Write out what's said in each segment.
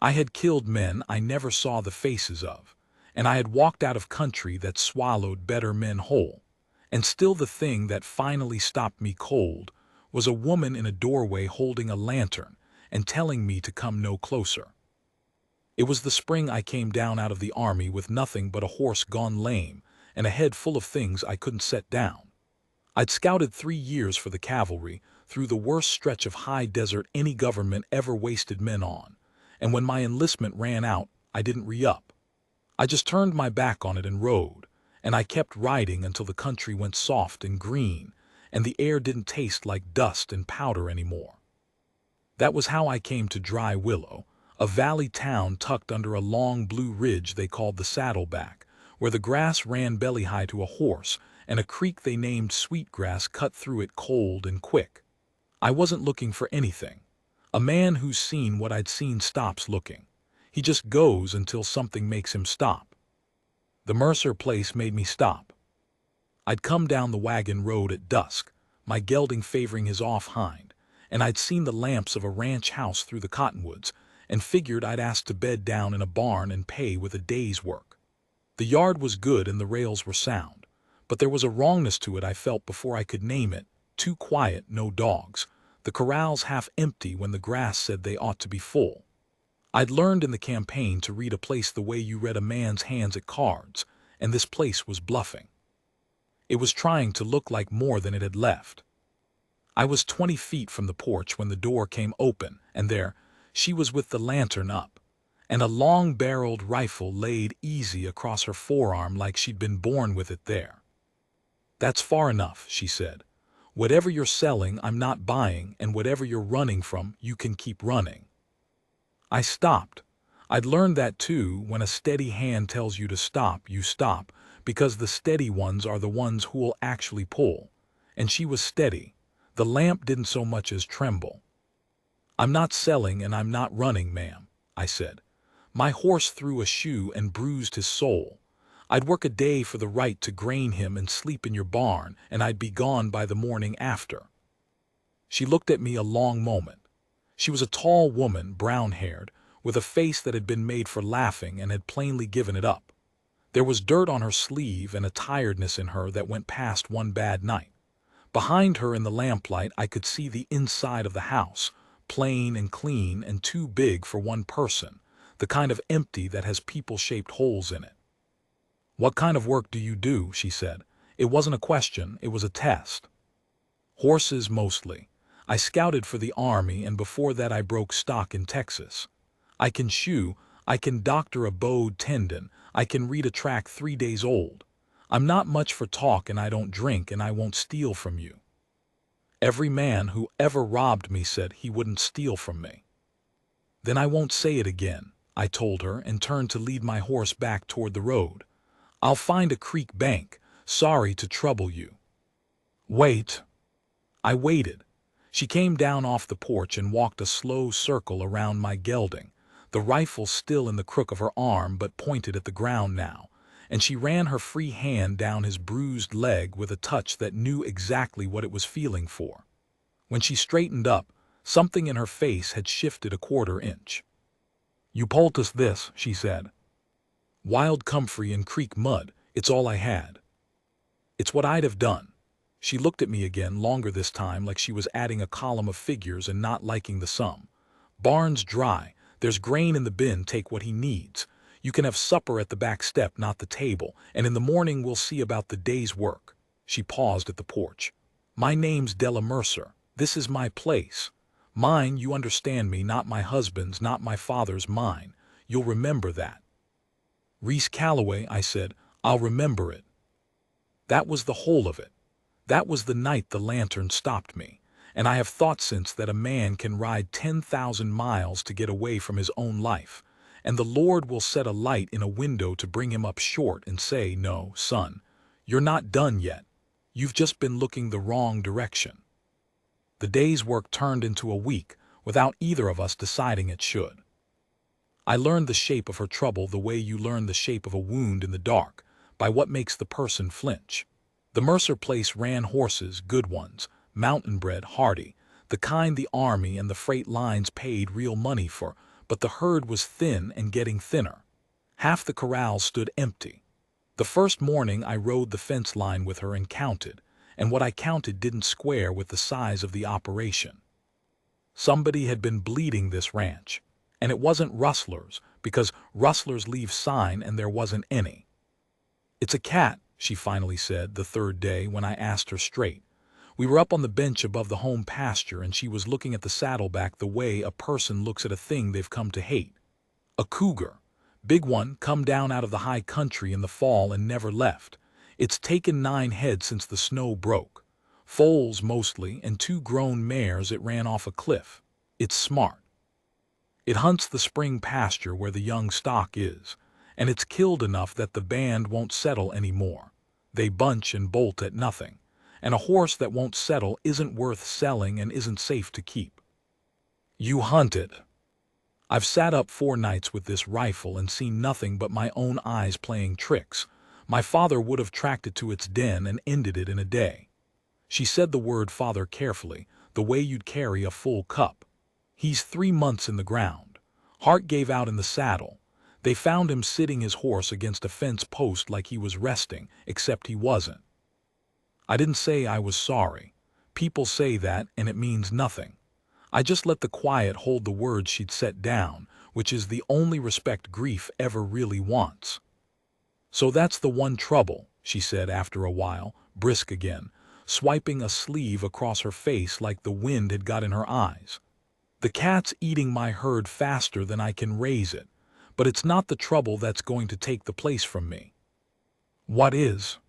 I had killed men I never saw the faces of, and I had walked out of country that swallowed better men whole. And still the thing that finally stopped me cold was a woman in a doorway holding a lantern and telling me to come no closer. It was the spring I came down out of the army with nothing but a horse gone lame and a head full of things I couldn't set down. I'd scouted 3 years for the cavalry through the worst stretch of high desert any government ever wasted men on, and when my enlistment ran out, I didn't re-up. I just turned my back on it and rode, and I kept riding until the country went soft and green, and the air didn't taste like dust and powder anymore. That was how I came to Dry Willow, a valley town tucked under a long blue ridge they called the Saddleback, where the grass ran belly-high to a horse, and a creek they named Sweetgrass cut through it cold and quick. I wasn't looking for anything. A man who's seen what I'd seen stops looking. He just goes until something makes him stop. The Mercer place made me stop. I'd come down the wagon road at dusk, my gelding favoring his off-hind, and I'd seen the lamps of a ranch house through the cottonwoods, and figured I'd ask to bed down in a barn and pay with a day's work. The yard was good and the rails were sound, but there was a wrongness to it I felt before I could name it. Too quiet, no dogs. The corrals half empty when the grass said they ought to be full. I'd learned in the campaign to read a place the way you read a man's hands at cards, and this place was bluffing. It was trying to look like more than it had left. I was 20 feet from the porch when the door came open, and there she was with the lantern up, and a long-barreled rifle laid easy across her forearm like she'd been born with it there. "That's far enough," she said. "Whatever you're selling, I'm not buying, and whatever you're running from, you can keep running." I stopped. I'd learned that too, when a steady hand tells you to stop, you stop, because the steady ones are the ones who'll actually pull. And she was steady. The lamp didn't so much as tremble. "I'm not selling and I'm not running, ma'am," I said. "My horse threw a shoe and bruised his soul. I'd work a day for the right to grain him and sleep in your barn, and I'd be gone by the morning after." She looked at me a long moment. She was a tall woman, brown-haired, with a face that had been made for laughing and had plainly given it up. There was dirt on her sleeve and a tiredness in her that went past one bad night. Behind her in the lamplight I could see the inside of the house, plain and clean and too big for one person, the kind of empty that has people-shaped holes in it. "What kind of work do you do?" she said. It wasn't a question, it was a test. "Horses mostly. I scouted for the Army, and before that I broke stock in Texas. I can shoe, I can doctor a bowed tendon, I can read a track 3 days old. I'm not much for talk, and I don't drink, and I won't steal from you." Every man who ever robbed me said he wouldn't steal from me. "Then I won't say it again," I told her, and turned to lead my horse back toward the road. "I'll find a creek bank. Sorry to trouble you." "Wait." I waited. She came down off the porch and walked a slow circle around my gelding, the rifle still in the crook of her arm but pointed at the ground now, and she ran her free hand down his bruised leg with a touch that knew exactly what it was feeling for. When she straightened up, something in her face had shifted a 1/4 inch. "You poulticed this," she said. "Wild comfrey and creek mud, it's all I had." "It's what I'd have done." She looked at me again, longer this time, like she was adding a column of figures and not liking the sum. "Barn's dry. There's grain in the bin, take what he needs. You can have supper at the back step, not the table, and in the morning we'll see about the day's work." She paused at the porch. "My name's Della Mercer. This is my place. Mine, you understand me, not my husband's, not my father's, mine. You'll remember that." "Reese Calloway," I said. "I'll remember it." That was the whole of it. That was the night the lantern stopped me, and I have thought since that a man can ride 10,000 miles to get away from his own life, and the Lord will set a light in a window to bring him up short and say, "No, son, you're not done yet. You've just been looking the wrong direction." The day's work turned into a week without either of us deciding it should. I learned the shape of her trouble the way you learn the shape of a wound in the dark, by what makes the person flinch. The Mercer place ran horses, good ones, mountain-bred, hardy, the kind the Army and the freight lines paid real money for, but the herd was thin and getting thinner. Half the corral stood empty. The first morning I rode the fence line with her and counted, and what I counted didn't square with the size of the operation. Somebody had been bleeding this ranch, and it wasn't rustlers, because rustlers leave sign and there wasn't any. "It's a cat," she finally said the third day when I asked her straight. We were up on the bench above the home pasture and she was looking at the saddleback the way a person looks at a thing they've come to hate. "A cougar. Big one, come down out of the high country in the fall and never left. It's taken 9 heads since the snow broke. Foals mostly, and 2 grown mares it ran off a cliff. It's smart. It hunts the spring pasture where the young stock is, and it's killed enough that the band won't settle anymore. They bunch and bolt at nothing, and a horse that won't settle isn't worth selling and isn't safe to keep." "You hunt it." "I've sat up 4 nights with this rifle and seen nothing but my own eyes playing tricks. My father would have tracked it to its den and ended it in a day." She said the word father carefully, the way you'd carry a full cup. "He's 3 months in the ground. Heart gave out in the saddle. They found him sitting his horse against a fence post like he was resting, except he wasn't." I didn't say I was sorry. People say that, and it means nothing. I just let the quiet hold the words she'd set down, which is the only respect grief ever really wants. "So that's the one trouble," she said after a while, brisk again, swiping a sleeve across her face like the wind had got in her eyes. "The cat's eating my herd faster than I can raise it, but it's not the trouble that's going to take the place from me." "What is?"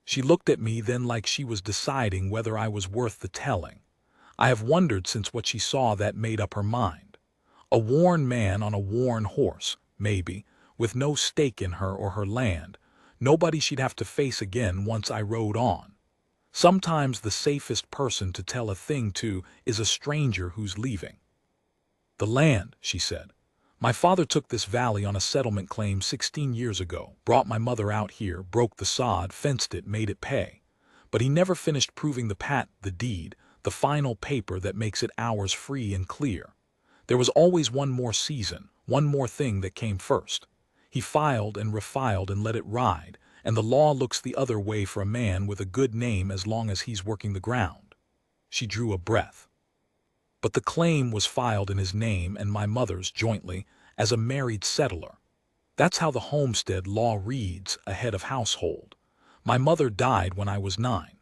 She looked at me then like she was deciding whether I was worth the telling. I have wondered since what she saw that made up her mind. A worn man on a worn horse, maybe, with no stake in her or her land, nobody she'd have to face again once I rode on. Sometimes the safest person to tell a thing to is a stranger who's leaving. "The land," she said. "My father took this valley on a settlement claim 16 years ago, brought my mother out here, broke the sod, fenced it, made it pay. But he never finished proving the deed, the final paper that makes it ours free and clear. There was always one more season, one more thing that came first. He filed and refiled and let it ride, and the law looks the other way for a man with a good name as long as he's working the ground." She drew a breath. "But the claim was filed in his name and my mother's jointly as a married settler. That's how the homestead law reads, a head of household. My mother died when I was 9.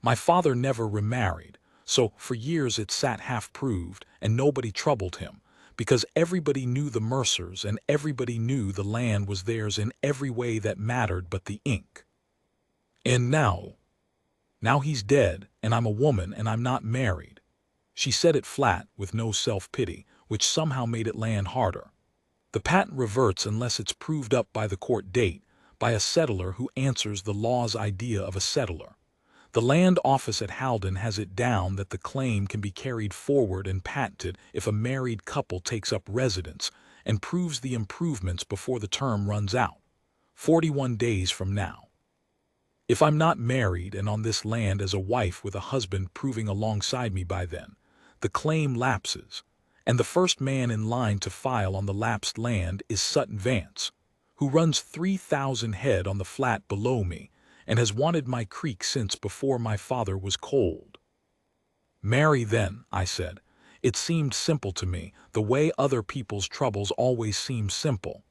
My father never remarried, so for years it sat half-proved and nobody troubled him, because everybody knew the Mercers and everybody knew the land was theirs in every way that mattered but the ink. And now he's dead, and I'm a woman and I'm not married." She said it flat, with no self-pity, which somehow made it land harder. "The patent reverts unless it's proved up by the court date, by a settler who answers the law's idea of a settler. The land office at Halden has it down that the claim can be carried forward and patented if a married couple takes up residence and proves the improvements before the term runs out, 41 days from now. If I'm not married and on this land as a wife with a husband proving alongside me by then, the claim lapses, and the first man in line to file on the lapsed land is Sutton Vance, who runs 3,000 head on the flat below me and has wanted my creek since before my father was cold." "Marry then," I said. It seemed simple to me, the way other people's troubles always seem simple.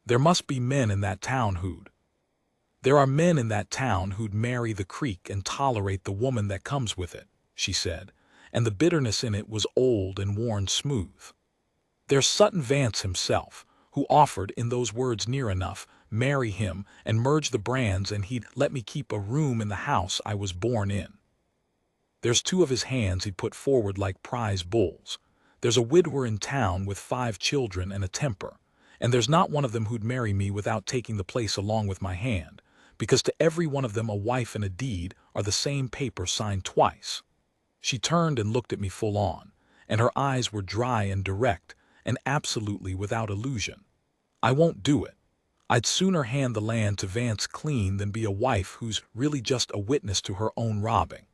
"There must be men in that town who'd." "There are men in that town who'd marry the creek and tolerate the woman that comes with it," she said, and the bitterness in it was old and worn smooth. "There's Sutton Vance himself, who offered, in those words near enough, marry him and merge the brands and he'd let me keep a room in the house I was born in. There's 2 of his hands he'd put forward like prize bulls. There's a widower in town with 5 children and a temper, and there's not one of them who'd marry me without taking the place along with my hand, because to every one of them a wife and a deed are the same paper signed twice." She turned and looked at me full on, and her eyes were dry and direct, and absolutely without illusion. "I won't do it. I'd sooner hand the land to Vance clean than be a wife who's really just a witness to her own robbing.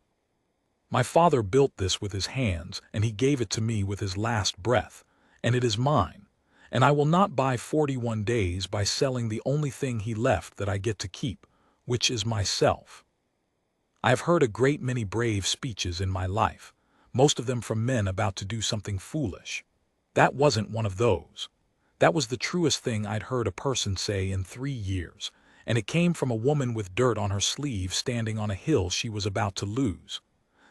My father built this with his hands, and he gave it to me with his last breath, and it is mine, and I will not buy 41 days by selling the only thing he left that I get to keep, which is myself. I have heard a great many brave speeches in my life, most of them from men about to do something foolish. That wasn't one of those. That was the truest thing I'd heard a person say in 3 years, and it came from a woman with dirt on her sleeve standing on a hill she was about to lose.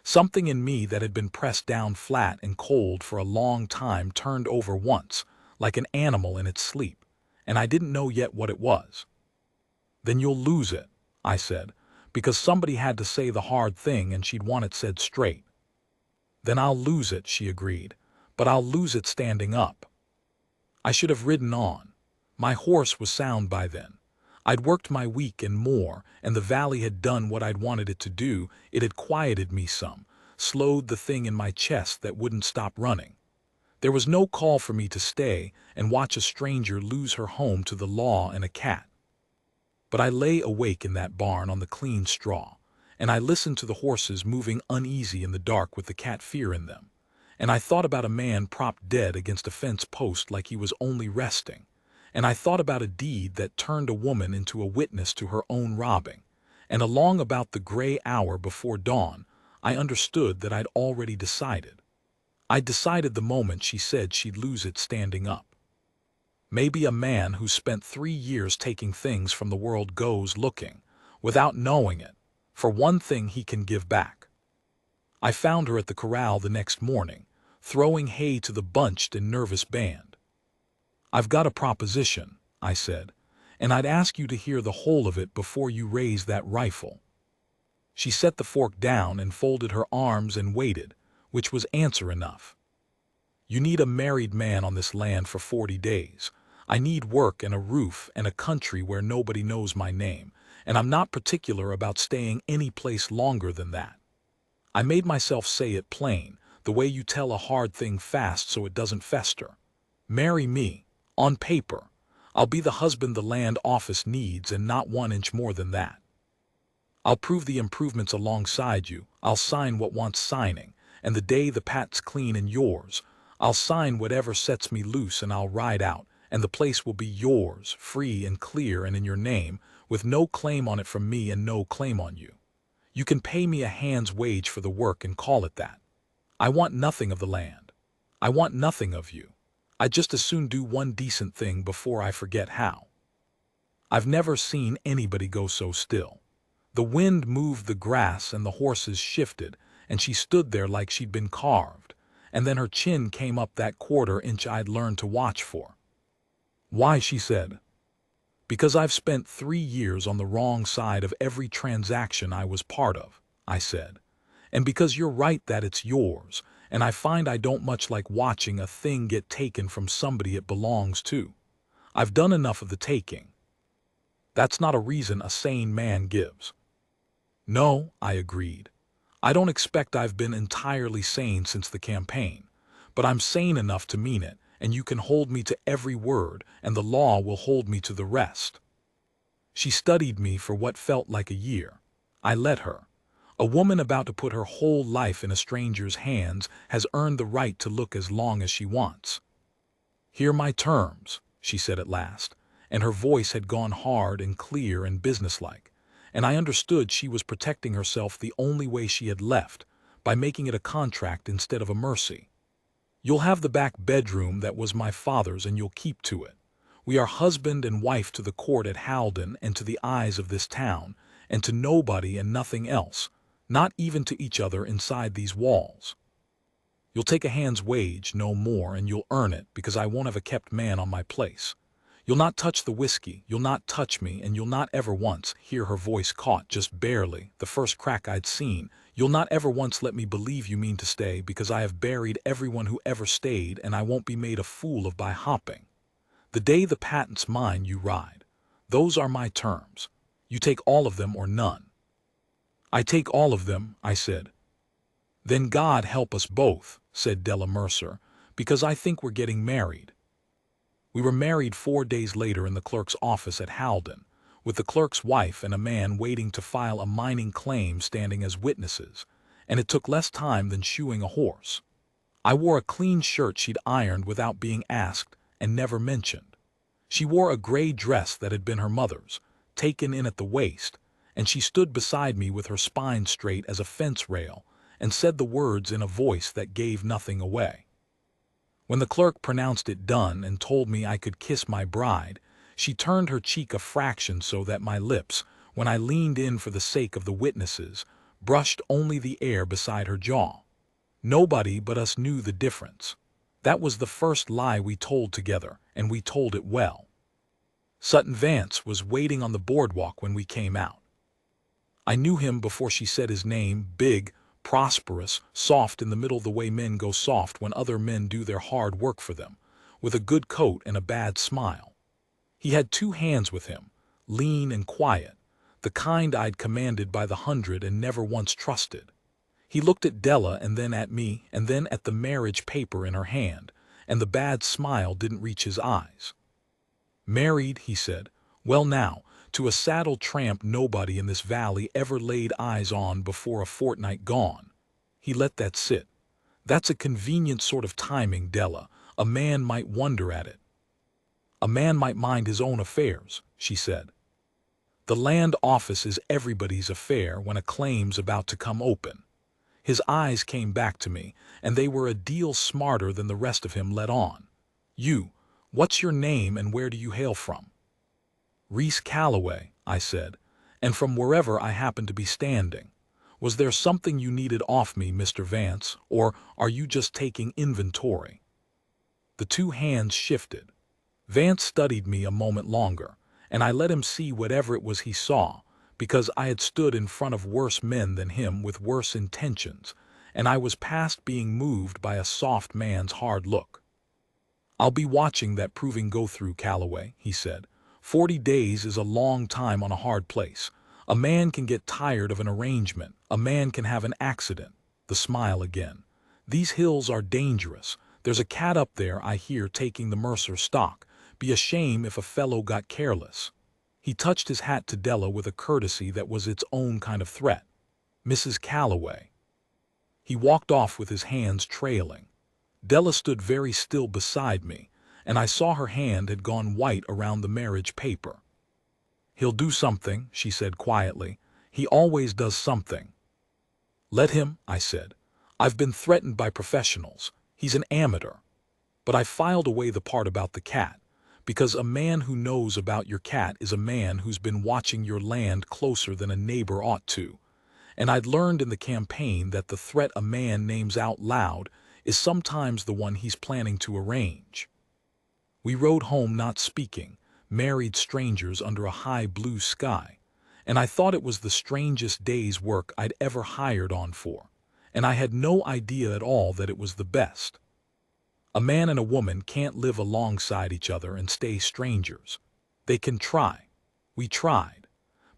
Something in me that had been pressed down flat and cold for a long time turned over once, like an animal in its sleep, and I didn't know yet what it was. "Then you'll lose it," I said, because somebody had to say the hard thing and she'd want it said straight. "Then I'll lose it," she agreed, "but I'll lose it standing up." I should have ridden on. My horse was sound by then. I'd worked my week and more, and the valley had done what I'd wanted it to do. It had quieted me some, slowed the thing in my chest that wouldn't stop running. There was no call for me to stay and watch a stranger lose her home to the law and a cat. But I lay awake in that barn on the clean straw, and I listened to the horses moving uneasy in the dark with the cat fear in them. And I thought about a man propped dead against a fence post like he was only resting. And I thought about a deed that turned a woman into a witness to her own robbing. And along about the gray hour before dawn, I understood that I'd already decided. I'd decided the moment she said she'd lose it standing up. Maybe a man who spent 3 years taking things from the world goes looking, without knowing it, for one thing he can give back. I found her at the corral the next morning, throwing hay to the bunched and nervous band. "I've got a proposition," I said, "and I'd ask you to hear the whole of it before you raise that rifle." She set the fork down and folded her arms and waited, which was answer enough. "You need a married man on this land for 40 days. I need work and a roof and a country where nobody knows my name, and I'm not particular about staying any place longer than that." I made myself say it plain, the way you tell a hard thing fast so it doesn't fester. "Marry me. On paper. I'll be the husband the land office needs and not 1 inch more than that. I'll prove the improvements alongside you. I'll sign what wants signing, and the day the pat's clean and yours, I'll sign whatever sets me loose and I'll ride out, and the place will be yours, free and clear and in your name, with no claim on it from me and no claim on you. You can pay me a hand's wage for the work and call it that. I want nothing of the land. I want nothing of you. I'd just as soon do one decent thing before I forget how." I've never seen anybody go so still. The wind moved the grass and the horses shifted, and she stood there like she'd been carved, and then her chin came up that 1/4 inch I'd learned to watch for. "Why?" she said. "Because I've spent 3 years on the wrong side of every transaction I was part of," I said. "And because you're right that it's yours, and I find I don't much like watching a thing get taken from somebody it belongs to. I've done enough of the taking." That's not a reason a sane man gives. "No," I agreed. "I don't expect I've been entirely sane since the campaign, but I'm sane enough to mean it, and you can hold me to every word, and the law will hold me to the rest." She studied me for what felt like a year. I let her. A woman about to put her whole life in a stranger's hands has earned the right to look as long as she wants. "Hear my terms," she said at last, and her voice had gone hard and clear and businesslike, and I understood she was protecting herself the only way she had left, by making it a contract instead of a mercy. "You'll have the back bedroom that was my father's and you'll keep to it. We are husband and wife to the court at Halden and to the eyes of this town, and to nobody and nothing else, not even to each other inside these walls. You'll take a hand's wage, no more, and you'll earn it because I won't have a kept man on my place. You'll not touch the whiskey, you'll not touch me, and you'll not ever once," here her voice caught just barely, the first crack I'd seen, "you'll not ever once let me believe you mean to stay because I have buried everyone who ever stayed and I won't be made a fool of by hopping. The day the patent's mine you ride. Those are my terms. You take all of them or none." "I take all of them," I said. "Then God help us both," said Della Mercer, "because I think we're getting married." We were married 4 days later in the clerk's office at Halden, with the clerk's wife and a man waiting to file a mining claim standing as witnesses, and it took less time than shoeing a horse. I wore a clean shirt she'd ironed without being asked, and never mentioned. She wore a gray dress that had been her mother's, taken in at the waist, and she stood beside me with her spine straight as a fence rail and said the words in a voice that gave nothing away. When the clerk pronounced it done and told me I could kiss my bride, she turned her cheek a fraction so that my lips, when I leaned in for the sake of the witnesses, brushed only the air beside her jaw. Nobody but us knew the difference. That was the first lie we told together, and we told it well. Sutton Vance was waiting on the boardwalk when we came out. I knew him before she said his name, big, prosperous, soft in the middle the way men go soft when other men do their hard work for them, with a good coat and a bad smile. He had 2 hands with him, lean and quiet, the kind I'd commanded by the 100 and never once trusted. He looked at Della and then at me and then at the marriage paper in her hand, and the bad smile didn't reach his eyes. "Married," he said. "Well now, to a saddle tramp nobody in this valley ever laid eyes on before a fortnight gone." He let that sit. "That's a convenient sort of timing, Della. A man might wonder at it." "A man might mind his own affairs," she said. "The land office is everybody's affair when a claim's about to come open." His eyes came back to me, and they were a deal smarter than the rest of him let on. "What's your name and where do you hail from?" "Reese Calloway," I said, "and from wherever I happen to be standing. Was there something you needed off me, Mr. Vance, or are you just taking inventory?" The 2 hands shifted. Vance studied me a moment longer, and I let him see whatever it was he saw, because I had stood in front of worse men than him with worse intentions, and I was past being moved by a soft man's hard look. "I'll be watching that proving go through, Calloway," he said. 40 days is a long time on a hard place. A man can get tired of an arrangement. A man can have an accident." The smile again. "These hills are dangerous. There's a cat up there, I hear, taking the Mercer stock. Be a shame if a fellow got careless." He touched his hat to Della with a courtesy that was its own kind of threat. "Mrs. Calloway." He walked off with his hands trailing. Della stood very still beside me, and I saw her hand had gone white around the marriage paper. "He'll do something," she said quietly. "He always does something." "Let him," I said. "I've been threatened by professionals. He's an amateur." But I filed away the part about the cat, because a man who knows about your cat is a man who's been watching your land closer than a neighbor ought to, and I'd learned in the campaign that the threat a man names out loud is sometimes the one he's planning to arrange. We rode home not speaking, married strangers under a high blue sky, and I thought it was the strangest day's work I'd ever hired on for, and I had no idea at all that it was the best. A man and a woman can't live alongside each other and stay strangers. They can try. We tried.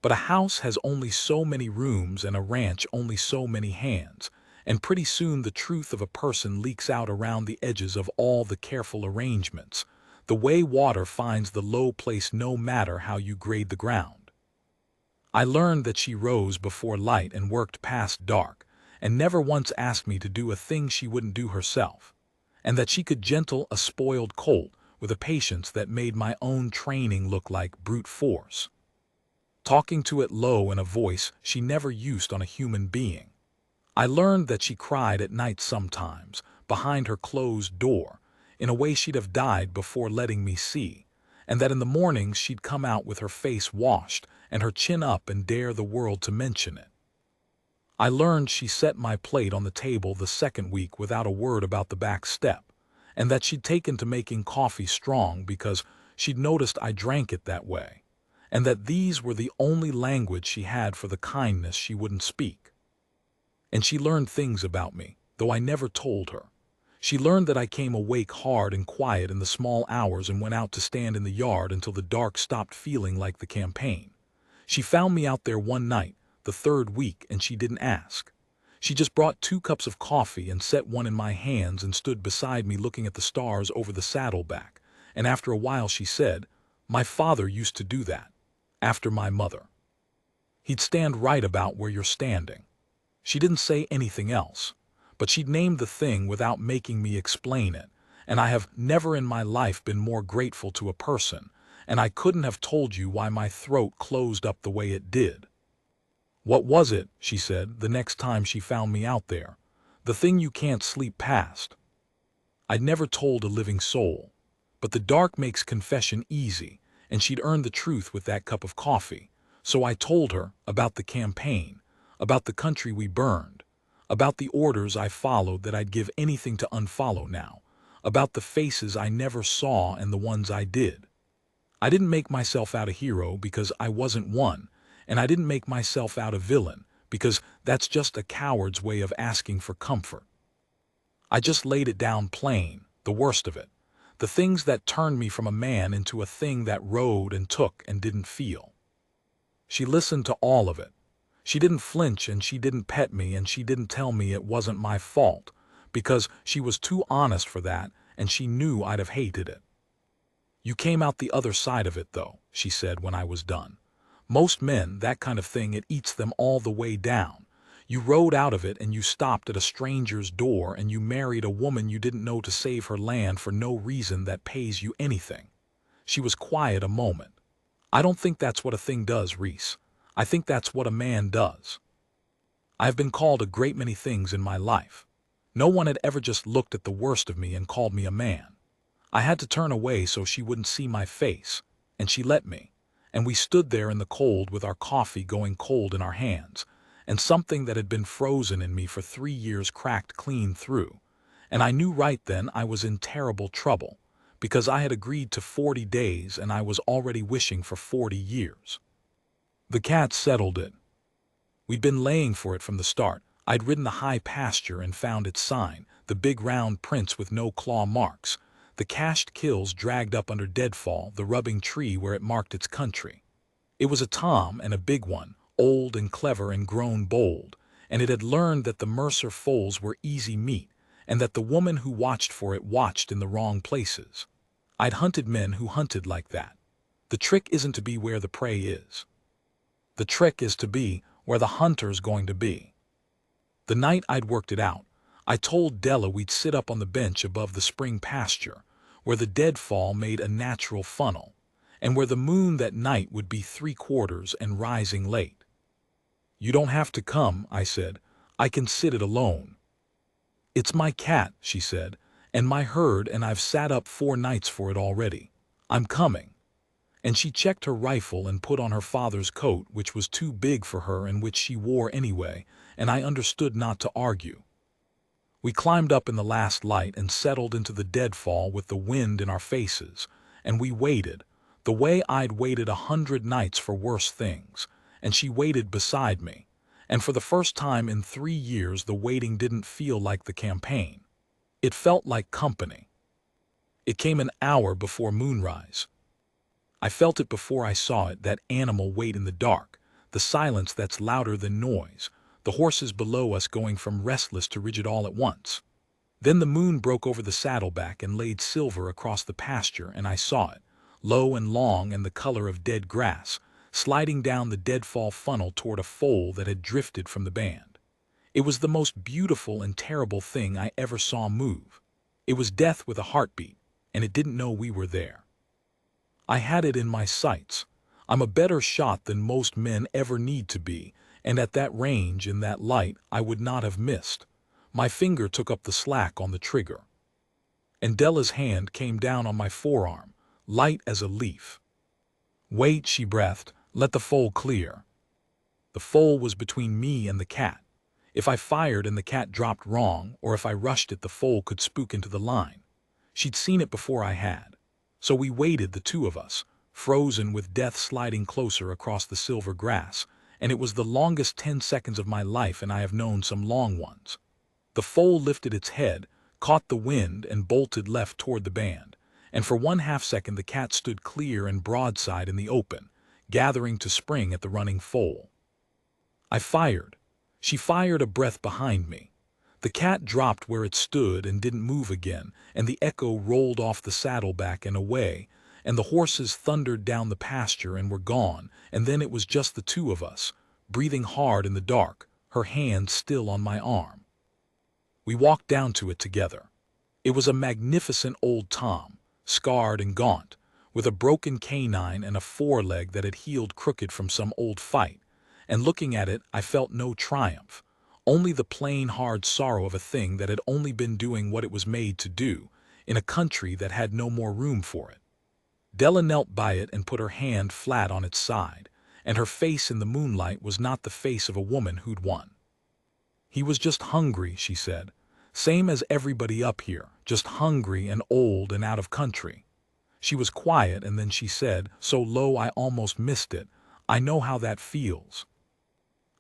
But a house has only so many rooms and a ranch only so many hands, and pretty soon the truth of a person leaks out around the edges of all the careful arrangements, the way water finds the low place no matter how you grade the ground. I learned that she rose before light and worked past dark, and never once asked me to do a thing she wouldn't do herself, and that she could gentle a spoiled colt with a patience that made my own training look like brute force. Talking to it low in a voice she never used on a human being. I learned that she cried at night sometimes, behind her closed door, in a way she'd have died before letting me see, and that in the mornings she'd come out with her face washed and her chin up and dare the world to mention it. I learned she set my plate on the table the second week without a word about the back step, and that she'd taken to making coffee strong because she'd noticed I drank it that way, and that these were the only language she had for the kindness she wouldn't speak. And she learned things about me, though I never told her. She learned that I came awake hard and quiet in the small hours and went out to stand in the yard until the dark stopped feeling like the campaign. She found me out there one night, the 3rd week, and she didn't ask. She just brought 2 cups of coffee and set one in my hands and stood beside me looking at the stars over the saddleback, and after a while she said, "My father used to do that, after my mother. He'd stand right about where you're standing." She didn't say anything else, but she'd named the thing without making me explain it, and I have never in my life been more grateful to a person, and I couldn't have told you why my throat closed up the way it did. What was it, she said, the next time she found me out there? The thing you can't sleep past. I'd never told a living soul. But the dark makes confession easy, and she'd earned the truth with that cup of coffee. So I told her about the campaign, about the country we burned, about the orders I followed that I'd give anything to unfollow now, about the faces I never saw and the ones I did. I didn't make myself out a hero because I wasn't one, and I didn't make myself out a villain because that's just a coward's way of asking for comfort. I just laid it down plain, the worst of it. The things that turned me from a man into a thing that rode and took and didn't feel. She listened to all of it. She didn't flinch and she didn't pet me and she didn't tell me it wasn't my fault, because she was too honest for that and she knew I'd have hated it. You came out the other side of it though, she said when I was done. Most men, that kind of thing, it eats them all the way down. You rode out of it and you stopped at a stranger's door and you married a woman you didn't know to save her land for no reason that pays you anything. She was quiet a moment. I don't think that's what a thing does, Reese. I think that's what a man does. I've been called a great many things in my life. No one had ever just looked at the worst of me and called me a man. I had to turn away so she wouldn't see my face, and she let me. And we stood there in the cold with our coffee going cold in our hands, and something that had been frozen in me for 3 years cracked clean through. And I knew right then I was in terrible trouble, because I had agreed to 40 days and I was already wishing for 40 years. The cat settled it. We'd been laying for it from the start. I'd ridden the high pasture and found its sign, the big round prints with no claw marks, the cached kills dragged up under deadfall, the rubbing tree where it marked its country. It was a tom and a big one, old and clever and grown bold, and it had learned that the Mercer foals were easy meat, and that the woman who watched for it watched in the wrong places. I'd hunted men who hunted like that. The trick isn't to be where the prey is. The trick is to be where the hunter's going to be. The night I'd worked it out, I told Della we'd sit up on the bench above the spring pasture, where the deadfall made a natural funnel, and where the moon that night would be 3/4 and rising late. You don't have to come, I said. I can sit it alone. It's my cat, she said, and my herd, and I've sat up 4 nights for it already. I'm coming. And she checked her rifle and put on her father's coat, which was too big for her and which she wore anyway, and I understood not to argue. We climbed up in the last light and settled into the deadfall with the wind in our faces, and we waited, the way I'd waited 100 nights for worse things, and she waited beside me, and for the first time in 3 years the waiting didn't feel like the campaign. It felt like company. It came an hour before moonrise. I felt it before I saw it, that animal wait in the dark, the silence that's louder than noise, the horses below us going from restless to rigid all at once. Then the moon broke over the saddleback and laid silver across the pasture, and I saw it, low and long and the color of dead grass, sliding down the deadfall funnel toward a foal that had drifted from the band. It was the most beautiful and terrible thing I ever saw move. It was death with a heartbeat, and it didn't know we were there. I had it in my sights. I'm a better shot than most men ever need to be, and at that range, in that light, I would not have missed. My finger took up the slack on the trigger. And Della's hand came down on my forearm, light as a leaf. Wait, she breathed, let the foal clear. The foal was between me and the cat. If I fired and the cat dropped wrong, or if I rushed it, the foal could spook into the line. She'd seen it before I had. So we waited, the two of us, frozen with death sliding closer across the silver grass, and it was the longest 10 seconds of my life, and I have known some long ones. The foal lifted its head, caught the wind, and bolted left toward the band, and for 1/2 second the cat stood clear and broadside in the open, gathering to spring at the running foal. I fired. She fired a breath behind me. The cat dropped where it stood and didn't move again, and the echo rolled off the saddleback and away, and the horses thundered down the pasture and were gone, and then it was just the two of us, breathing hard in the dark, her hand still on my arm. We walked down to it together. It was a magnificent old Tom, scarred and gaunt, with a broken canine and a foreleg that had healed crooked from some old fight, and looking at it I felt no triumph, only the plain hard sorrow of a thing that had only been doing what it was made to do, in a country that had no more room for it. Della knelt by it and put her hand flat on its side, and her face in the moonlight was not the face of a woman who'd won. "He was just hungry," she said. "Same as everybody up here, just hungry and old and out of country." She was quiet, and then she said, so low I almost missed it, "I know how that feels."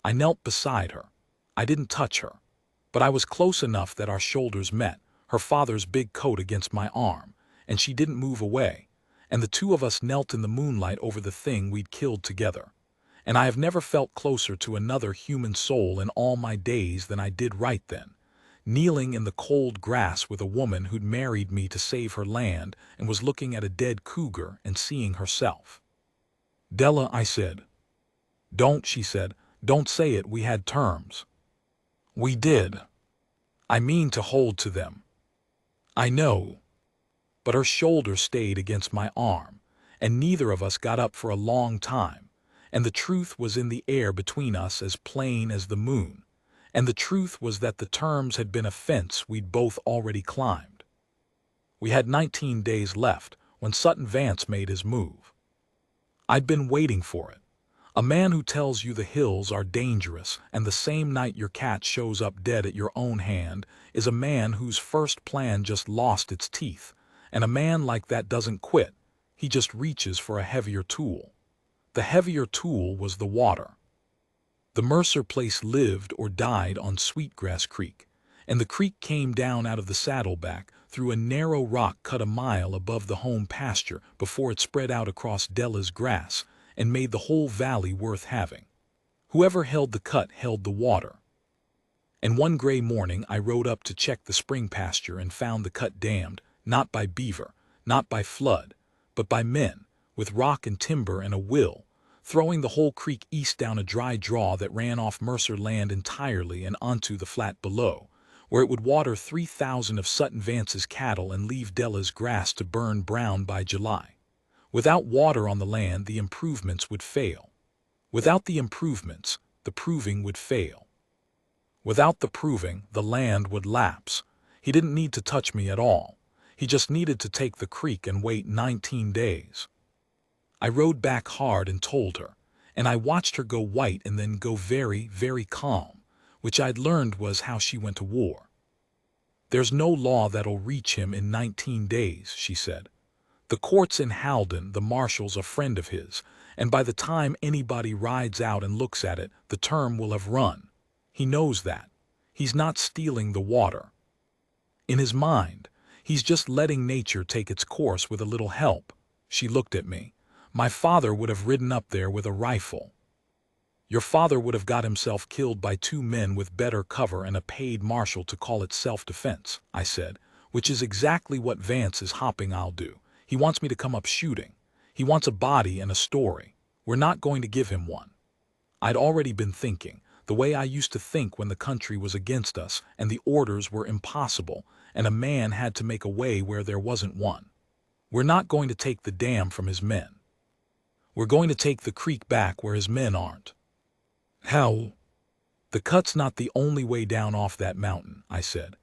I knelt beside her. I didn't touch her, but I was close enough that our shoulders met, her father's big coat against my arm, and she didn't move away, and the two of us knelt in the moonlight over the thing we'd killed together. And I have never felt closer to another human soul in all my days than I did right then, kneeling in the cold grass with a woman who'd married me to save her land and was looking at a dead cougar and seeing herself. "Della," I said. "Don't," she said, "don't say it, we had terms." "We did. I mean to hold to them." "I know." But her shoulder stayed against my arm, and neither of us got up for a long time, and the truth was in the air between us as plain as the moon, and the truth was that the terms had been a fence we'd both already climbed. We had 19 days left when Sutton Vance made his move. I'd been waiting for it. A man who tells you the hills are dangerous and the same night your cat shows up dead at your own hand is a man whose first plan just lost its teeth, and a man like that doesn't quit, he just reaches for a heavier tool. The heavier tool was the water. The Mercer place lived or died on Sweetgrass Creek, and the creek came down out of the saddleback through a narrow rock cut a mile above the home pasture before it spread out across Della's grass and made the whole valley worth having. Whoever held the cut held the water. And one gray morning I rode up to check the spring pasture and found the cut dammed, not by beaver, not by flood, but by men, with rock and timber and a will, throwing the whole creek east down a dry draw that ran off Mercer land entirely and onto the flat below, where it would water 3,000 of Sutton Vance's cattle and leave Della's grass to burn brown by July. Without water on the land, the improvements would fail. Without the improvements, the proving would fail. Without the proving, the land would lapse. He didn't need to touch me at all. He just needed to take the creek and wait 19 days. I rode back hard and told her, and I watched her go white and then go very, very calm, which I'd learned was how she went to war. "There's no law that'll reach him in 19 days, she said. "The court's in Halden, the marshal's a friend of his, and by the time anybody rides out and looks at it, the term will have run. He knows that. He's not stealing the water. In his mind, he's just letting nature take its course with a little help." She looked at me. "My father would have ridden up there with a rifle." "Your father would have got himself killed by 2 men with better cover and a paid marshal to call it self-defense," I said, "which is exactly what Vance is hopping I'll do. He wants me to come up shooting. He wants a body and a story. We're not going to give him one." I'd already been thinking, the way I used to think when the country was against us and the orders were impossible, and a man had to make a way where there wasn't one. "We're not going to take the dam from his men. We're going to take the creek back where his men aren't." "How?" "The cut's not the only way down off that mountain," I said.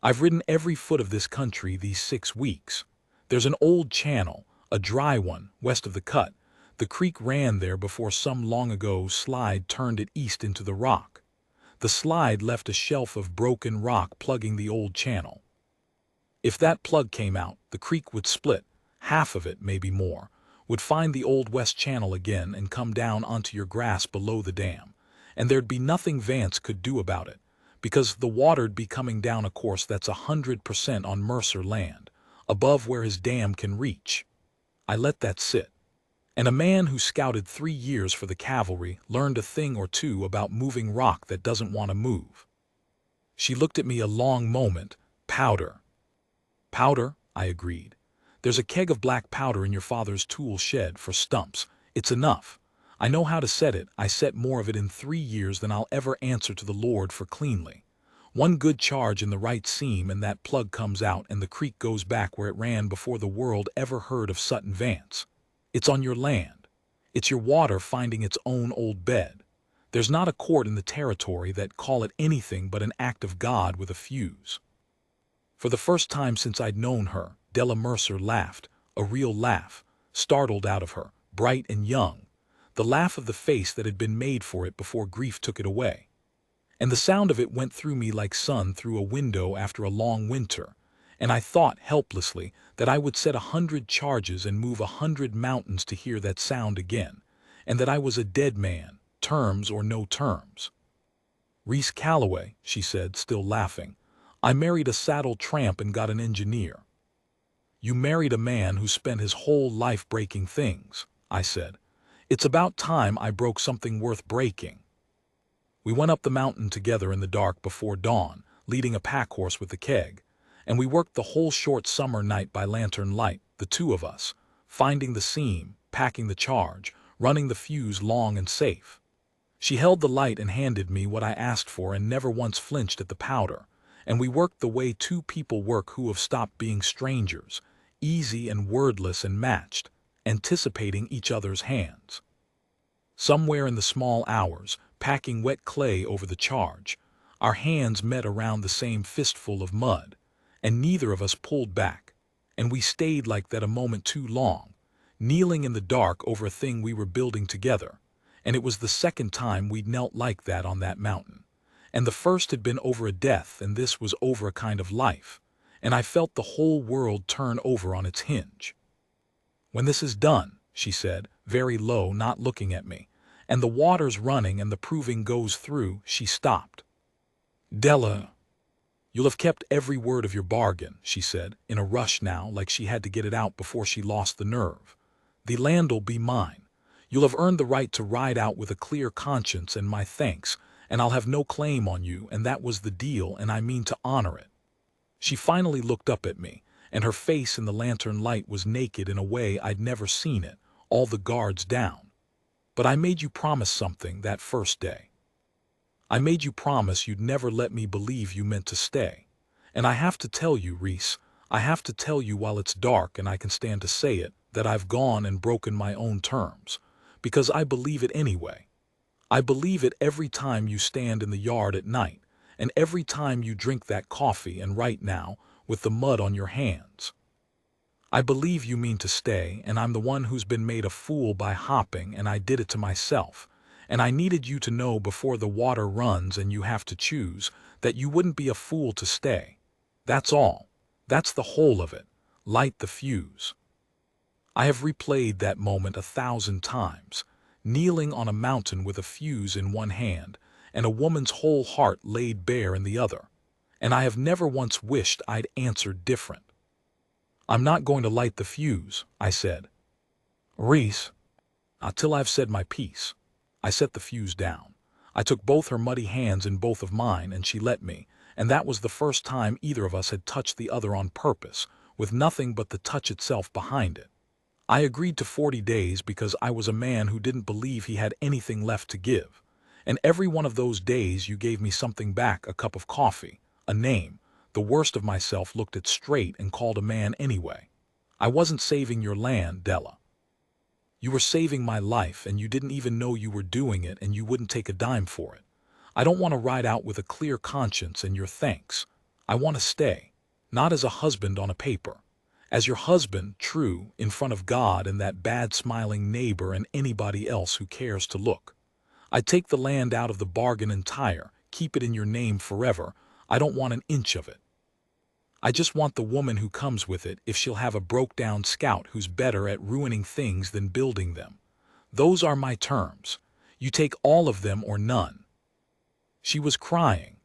"I've ridden every foot of this country these 6 weeks. There's an old channel, a dry one, west of the cut. The creek ran there before some long ago slide turned it east into the rock. The slide left a shelf of broken rock plugging the old channel. If that plug came out, the creek would split, half of it, maybe more, would find the old west channel again and come down onto your grass below the dam, and there'd be nothing Vance could do about it, because the water'd be coming down a course that's 100% on Mercer land, above where his dam can reach." I let that sit. And a man who scouted 3 years for the cavalry learned a thing or two about moving rock that doesn't want to move. She looked at me a long moment. "Powder." "Powder," I agreed. "There's a keg of black powder in your father's tool shed for stumps. It's enough. I know how to set it. I set more of it in 3 years than I'll ever answer to the Lord for cleanly. One good charge in the right seam and that plug comes out and the creek goes back where it ran before the world ever heard of Sutton Vance. It's on your land. It's your water finding its own old bed. There's not a court in the territory that call it anything but an act of God with a fuse. For the first time since I'd known her, Della Mercer laughed, a real laugh, startled out of her, bright and young, the laugh of the face that had been made for it before grief took it away. And the sound of it went through me like sun through a window after a long winter, and I thought helplessly that I would set 100 charges and move 100 mountains to hear that sound again, and that I was a dead man, terms or no terms. "Reese Calloway," she said, still laughing, "I married a saddle tramp and got an engineer." "You married a man who spent his whole life breaking things," I said. "It's about time I broke something worth breaking." We went up the mountain together in the dark before dawn, leading a pack horse with the keg, and we worked the whole short summer night by lantern light, the two of us, finding the seam, packing the charge, running the fuse long and safe. She held the light and handed me what I asked for and never once flinched at the powder, and we worked the way two people work who have stopped being strangers, easy and wordless and matched, anticipating each other's hands. Somewhere in the small hours, packing wet clay over the charge, our hands met around the same fistful of mud, and neither of us pulled back, and we stayed like that a moment too long, kneeling in the dark over a thing we were building together, and it was the second time we'd knelt like that on that mountain, and the first had been over a death and this was over a kind of life, and I felt the whole world turn over on its hinge. "When this is done," she said, very low, not looking at me, "and the water's running and the proving goes through," she stopped. "Della, you'll have kept every word of your bargain," she said, in a rush now, like she had to get it out before she lost the nerve. "The land'll be mine. You'll have earned the right to ride out with a clear conscience and my thanks, and I'll have no claim on you, and that was the deal, and I mean to honor it." She finally looked up at me, and her face in the lantern light was naked in a way I'd never seen it, all the guards down. "But I made you promise something that first day. I made you promise you'd never let me believe you meant to stay. And I have to tell you, Reese, I have to tell you while it's dark and I can stand to say it, that I've gone and broken my own terms. Because I believe it anyway. I believe it every time you stand in the yard at night, and every time you drink that coffee and right now, with the mud on your hands. I believe you mean to stay, and I'm the one who's been made a fool by hopping, and I did it to myself. And I needed you to know before the water runs and you have to choose, that you wouldn't be a fool to stay. That's all. That's the whole of it. Light the fuse." I have replayed that moment 1,000 times, kneeling on a mountain with a fuse in one hand and a woman's whole heart laid bare in the other, and I have never once wished I'd answered different. "I'm not going to light the fuse," I said. "Reese, not till I've said my piece." I set the fuse down. I took both her muddy hands in both of mine, and she let me, and that was the first time either of us had touched the other on purpose, with nothing but the touch itself behind it. I agreed to 40 days because I was a man who didn't believe he had anything left to give, and every one of those days you gave me something back, a cup of coffee, a name. The worst of myself looked it straight and called a man anyway. I wasn't saving your land, Della. You were saving my life, and you didn't even know you were doing it, and you wouldn't take a dime for it. I don't want to ride out with a clear conscience and your thanks. I want to stay, not as a husband on a paper. As your husband, true, in front of God and that bad smiling neighbor and anybody else who cares to look. I'd take the land out of the bargain entire, keep it in your name forever. I don't want an inch of it. I just want the woman who comes with it if she'll have a broke-down scout who's better at ruining things than building them. Those are my terms. You take all of them or none." She was crying,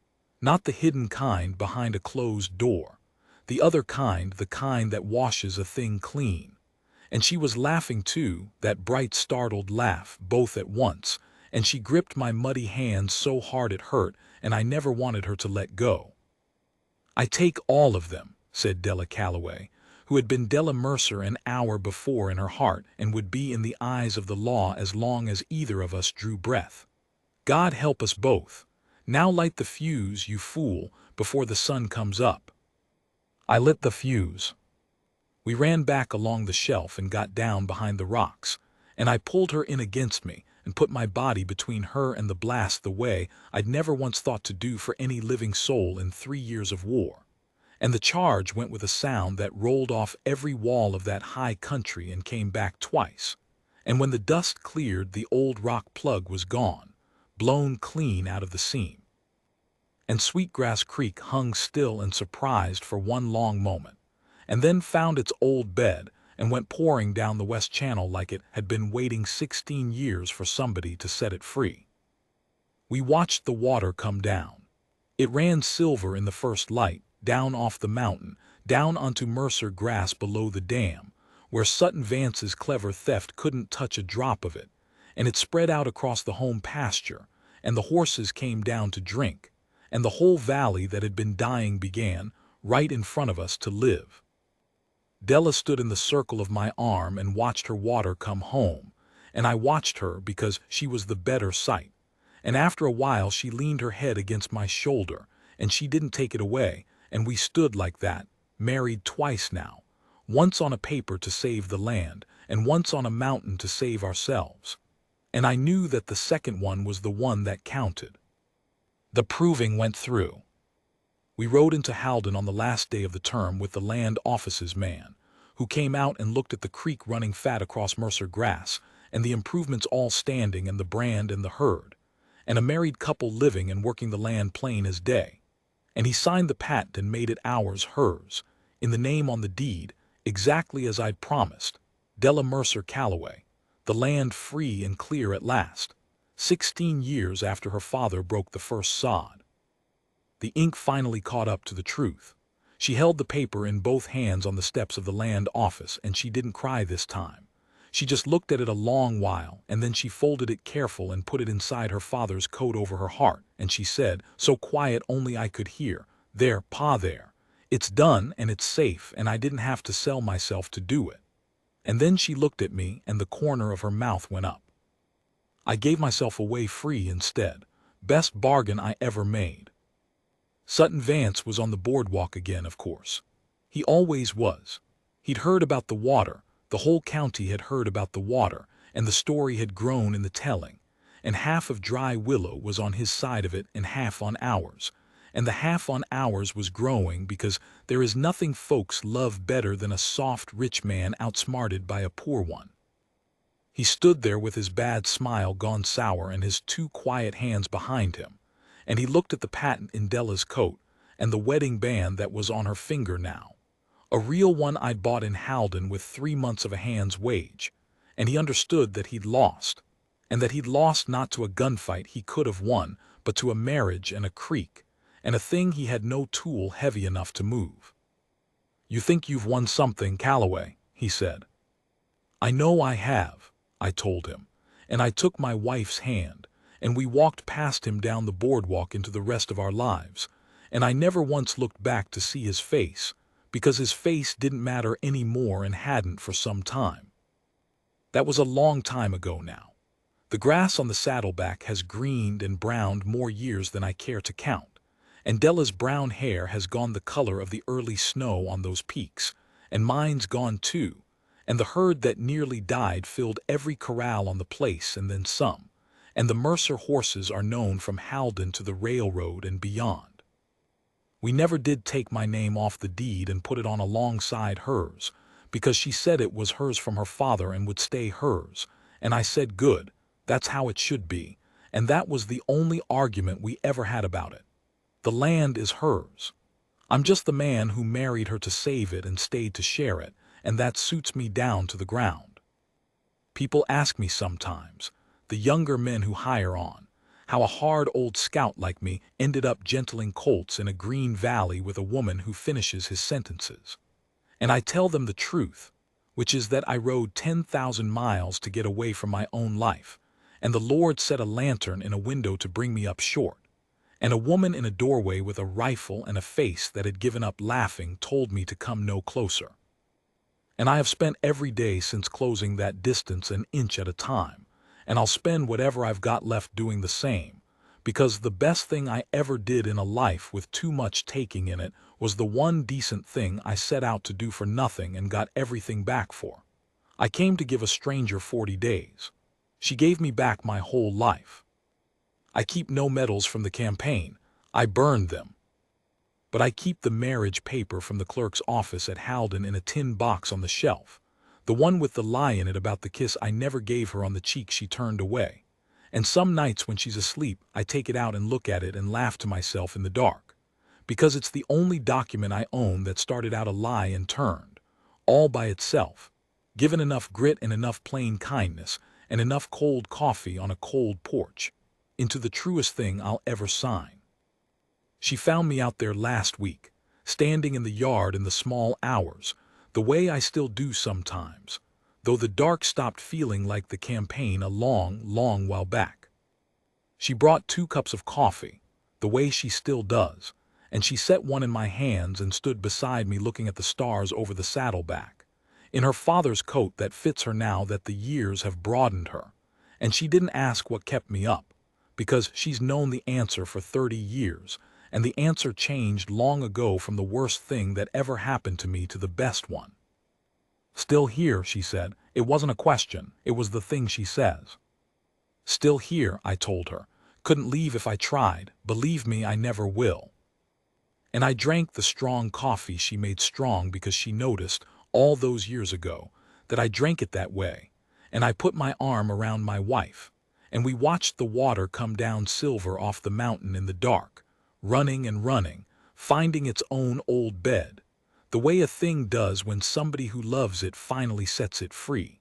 not the hidden kind behind a closed door, the other kind, the kind that washes a thing clean. And she was laughing too, that bright startled laugh, both at once, and she gripped my muddy hands so hard it hurt, and I never wanted her to let go. "I take all of them," said Della Calloway, who had been Della Mercer an hour before in her heart and would be in the eyes of the law as long as either of us drew breath. "God help us both. Now light the fuse, you fool, before the sun comes up. I lit the fuse. We ran back along the shelf and got down behind the rocks, and I pulled her in against me and put my body between her and the blast the way I'd never once thought to do for any living soul in 3 years of war. And the charge went with a sound that rolled off every wall of that high country and came back twice. And when the dust cleared, the old rock plug was gone, blown clean out of the seam. And Sweetgrass Creek hung still and surprised for one long moment, and then found its old bed and went pouring down the West Channel like it had been waiting 16 years for somebody to set it free. We watched the water come down. It ran silver in the first light, down off the mountain, down onto Mercer grass below the dam, where Sutton Vance's clever theft couldn't touch a drop of it, and it spread out across the home pasture, and the horses came down to drink, and the whole valley that had been dying began, right in front of us, to live. Della stood in the circle of my arm and watched her water come home, and I watched her because she was the better sight, and after a while she leaned her head against my shoulder, and she didn't take it away, and we stood like that, married twice now, once on a paper to save the land, and once on a mountain to save ourselves. And I knew that the second one was the one that counted. The proving went through. We rode into Halden on the last day of the term with the land office's man, who came out and looked at the creek running fat across Mercer grass, and the improvements all standing, and the brand and the herd, and a married couple living and working the land plain as day. And he signed the patent and made it ours, hers, in the name on the deed, exactly as I'd promised. Della Mercer Calloway, the land free and clear at last, 16 years after her father broke the first sod. The ink finally caught up to the truth. She held the paper in both hands on the steps of the land office, and she didn't cry this time. She just looked at it a long while, and then she folded it careful and put it inside her father's coat over her heart, and she said, so quiet only I could hear, "There, Pa, there. It's done, and it's safe, and I didn't have to sell myself to do it." And then she looked at me, and the corner of her mouth went up. I gave myself away free instead. Best bargain I ever made. Sutton Vance was on the boardwalk again, of course. He always was. He'd heard about the water, the whole county had heard about the water, and the story had grown in the telling, and half of Dry Willow was on his side of it and half on ours, and the half on ours was growing because there is nothing folks love better than a soft, rich man outsmarted by a poor one. He stood there with his bad smile gone sour and his 2 quiet hands behind him, and he looked at the patent in Della's coat and the wedding band that was on her finger now, a real one I'd bought in Halden with 3 months of a hand's wage, and he understood that he'd lost, and that he'd lost not to a gunfight he could have won, but to a marriage and a creek, and a thing he had no tool heavy enough to move. "You think you've won something, Calloway," he said. "I know I have," I told him, and I took my wife's hand, and we walked past him down the boardwalk into the rest of our lives, and I never once looked back to see his face, because his face didn't matter any more and hadn't for some time. That was a long time ago now. The grass on the saddleback has greened and browned more years than I care to count, and Della's brown hair has gone the color of the early snow on those peaks, and mine's gone too, and the herd that nearly died filled every corral on the place and then some, and the Mercer horses are known from Halden to the railroad and beyond. We never did take my name off the deed and put it on alongside hers, because she said it was hers from her father and would stay hers, and I said good, that's how it should be, and that was the only argument we ever had about it. The land is hers. I'm just the man who married her to save it and stayed to share it, and that suits me down to the ground. People ask me sometimes, the younger men who hire on, how a hard old scout like me ended up gentling colts in a green valley with a woman who finishes his sentences. And I tell them the truth, which is that I rode 10,000 miles to get away from my own life, and the Lord set a lantern in a window to bring me up short, and a woman in a doorway with a rifle and a face that had given up laughing told me to come no closer. And I have spent every day since closing that distance an inch at a time, and I'll spend whatever I've got left doing the same, because the best thing I ever did in a life with too much taking in it was the one decent thing I set out to do for nothing and got everything back for. I came to give a stranger 40 days. She gave me back my whole life. I keep no medals from the campaign. I burned them. But I keep the marriage paper from the clerk's office at Halden in a tin box on the shelf, the one with the lie in it about the kiss I never gave her on the cheek she turned away. And some nights when she's asleep, I take it out and look at it and laugh to myself in the dark, because it's the only document I own that started out a lie and turned, all by itself, given enough grit and enough plain kindness and enough cold coffee on a cold porch, into the truest thing I'll ever sign. She found me out there last week, standing in the yard in the small hours, the way I still do sometimes, though the dark stopped feeling like the campaign a long, long while back. She brought 2 cups of coffee, the way she still does, and she set one in my hands and stood beside me looking at the stars over the saddleback, in her father's coat that fits her now that the years have broadened her, and she didn't ask what kept me up, because she's known the answer for 30 years, and the answer changed long ago from the worst thing that ever happened to me to the best one. Still here, she said. It wasn't a question, it was the thing she says. Still here, I told her. Couldn't leave if I tried. Believe me, I never will. And I drank the strong coffee she made strong because she noticed, all those years ago, that I drank it that way, and I put my arm around my wife, and we watched the water come down silver off the mountain in the dark, running and running, finding its own old bed, the way a thing does when somebody who loves it finally sets it free.